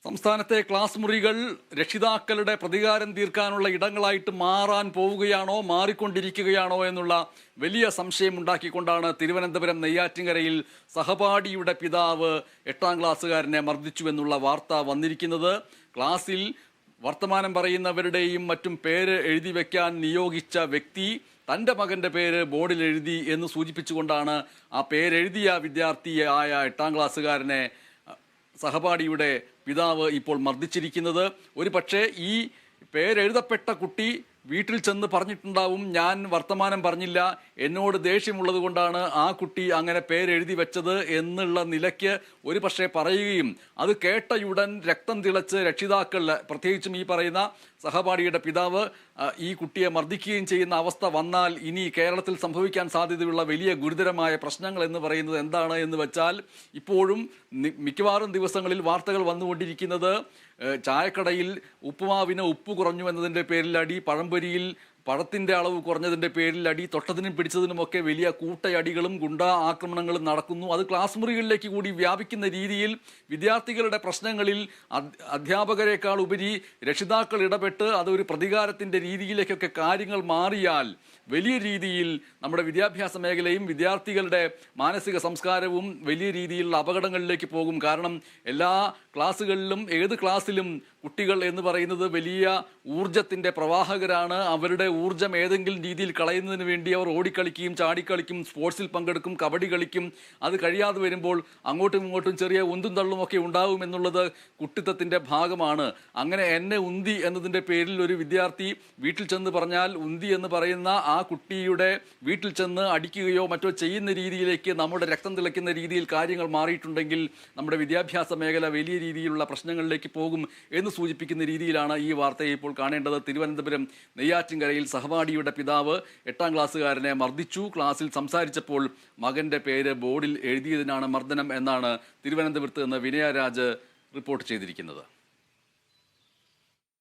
സംസ്ഥാനത്തെ ക്ലാസ് മുറികൾ രക്ഷിതാക്കളുടെ പ്രതികാരം തീർക്കാനുള്ള ഇടങ്ങളായിട്ട് മാറാൻ പോവുകയാണോ മാറിക്കൊണ്ടിരിക്കുകയാണോ എന്നുള്ള വലിയ സംശയം ഉണ്ടാക്കിക്കൊണ്ടാണ് തിരുവനന്തപുരം നെയ്യാറ്റിൻകരയിൽ സഹപാഠിയുടെ പിതാവ് 8ാം ക്ലാസ്സുകാരനെ മർദ്ദിച്ചുവെന്നുള്ള വാർത്ത വന്നിരിക്കുന്നത്. ക്ലാസ്സിൽ വർത്തമാനം പറയുന്നവരുടെയും മറ്റും പേര് എഴുതി വെക്കാൻ നിയോഗിച്ച വ്യക്തി തൻ്റെ മകൻ്റെ പേര് ബോർഡിൽ എഴുതി എന്ന് സൂചിപ്പിച്ചുകൊണ്ടാണ് ആ പേരെഴുതിയ വിദ്യാർത്ഥിയായ 8ാം ക്ലാസ്സുകാരനെ സഹപാഠിയുടെ പിതാവ് ഇപ്പോൾ മർദ്ദിച്ചിരിക്കുന്നത്. ഒരു പക്ഷേ ഈ പേരെഴുതപ്പെട്ട കുട്ടി വീട്ടിൽ ചെന്ന് പറഞ്ഞിട്ടുണ്ടാവും, ഞാൻ വർത്തമാനം പറഞ്ഞില്ല, എന്നോട് ദേഷ്യമുള്ളത് കൊണ്ടാണ് ആ കുട്ടി അങ്ങനെ പേരെഴുതി വെച്ചത് എന്നുള്ള നിലയ്ക്ക് ഒരു പക്ഷേ പറയുകയും അത് കേട്ടയുടൻ രക്തം തിളച്ച് രക്ഷിതാക്കൾ, പ്രത്യേകിച്ചും ഈ പറയുന്ന സഹപാഠിയുടെ പിതാവ് ഈ കുട്ടിയെ മർദ്ദിക്കുകയും ചെയ്യുന്ന അവസ്ഥ വന്നാൽ ഇനി കേരളത്തിൽ സംഭവിക്കാൻ സാധ്യതയുള്ള വലിയ ഗുരുതരമായ പ്രശ്നങ്ങൾ എന്ന് പറയുന്നത് എന്താണ് എന്ന് വെച്ചാൽ, ഇപ്പോഴും മിക്കവാറും ദിവസങ്ങളിൽ വാർത്തകൾ വന്നുകൊണ്ടിരിക്കുന്നത് ചായക്കടയിൽ ഉപ്പുമാവിന് ഉപ്പ് കുറഞ്ഞു എന്നതിൻ്റെ പേരിൽ അടി, പഴംപൊരിയിൽ പഴത്തിൻ്റെ അളവ് കുറഞ്ഞതിൻ്റെ പേരിൽ അടി, തൊട്ടതിനും പിടിച്ചതിനുമൊക്കെ വലിയ കൂട്ടയടികളും ഗുണ്ടാ ആക്രമണങ്ങളും നടക്കുന്നു. അത് ക്ലാസ് മുറികളിലേക്ക് കൂടി വ്യാപിക്കുന്ന രീതിയിൽ വിദ്യാർത്ഥികളുടെ പ്രശ്നങ്ങളിൽ അധ്യാപകരെക്കാൾ ഉപരി രക്ഷിതാക്കൾ ഇടപെട്ട് അതൊരു പ്രതികാരത്തിൻ്റെ രീതിയിലേക്കൊക്കെ കാര്യങ്ങൾ മാറിയാൽ വലിയ രീതിയിൽ നമ്മുടെ വിദ്യാഭ്യാസ മേഖലയും വിദ്യാർത്ഥികളുടെ മാനസിക സംസ്കാരവും വലിയ രീതിയിലുള്ള അപകടങ്ങളിലേക്ക് പോകും. കാരണം എല്ലാ ക്ലാസ്സുകളിലും ഏത് ക്ലാസ്സിലും കുട്ടികൾ എന്ന് പറയുന്നത് വലിയ ഊർജത്തിൻ്റെ പ്രവാഹകരാണ്. അവരുടെ ഊർജം ഏതെങ്കിലും രീതിയിൽ കളയുന്നതിന് വേണ്ടി അവർ ഓടിക്കളിക്കുകയും ചാടിക്കളിക്കും, സ്പോർട്സിൽ പങ്കെടുക്കും, കബഡി കളിക്കും. അത് കഴിയാതെ വരുമ്പോൾ അങ്ങോട്ടും ഇങ്ങോട്ടും ചെറിയ ഉന്തും തള്ളുമൊക്കെ ഉണ്ടാവും എന്നുള്ളത് കുട്ടിത്തത്തിൻ്റെ ഭാഗമാണ്. അങ്ങനെ എന്നെ ഉന്തി എന്നതിൻ്റെ പേരിൽ ഒരു വിദ്യാർത്ഥി വീട്ടിൽ ചെന്ന് പറഞ്ഞാൽ ഉന്തി എന്ന് പറയുന്ന ആ കുട്ടിയുടെ വീട്ടിൽ ചെന്ന് അടിക്കുകയോ മറ്റോ ചെയ്യുന്ന രീതിയിലേക്ക് നമ്മുടെ രക്തം തിളയ്ക്കുന്ന രീതിയിൽ കാര്യങ്ങൾ മാറിയിട്ടുണ്ടെങ്കിൽ നമ്മുടെ വിദ്യാഭ്യാസ മേഖല വലിയ രീതിയിലുള്ള പ്രശ്നങ്ങളിലേക്ക് പോകും എന്ന് സൂചിപ്പിക്കുന്ന രീതിയിലാണ് ഈ വാർത്തയെ ഇപ്പോൾ കാണേണ്ടത്. തിരുവനന്തപുരം നെയ്യാറ്റിൻകരയിൽ സഹപാഠിയുടെ പിതാവ് 8ാം ക്ലാസ്സുകാരനെ മർദ്ദിച്ചു. ക്ലാസ്സിൽ സംസാരിച്ചപ്പോൾ മകന്റെ പേര് ബോർഡിൽ എഴുതിയതിനാണ് മർദ്ദനം എന്നാണ് തിരുവനന്തപുരത്ത് നിന്ന് വിനയരാജ് റിപ്പോർട്ട് ചെയ്തിരിക്കുന്നത്.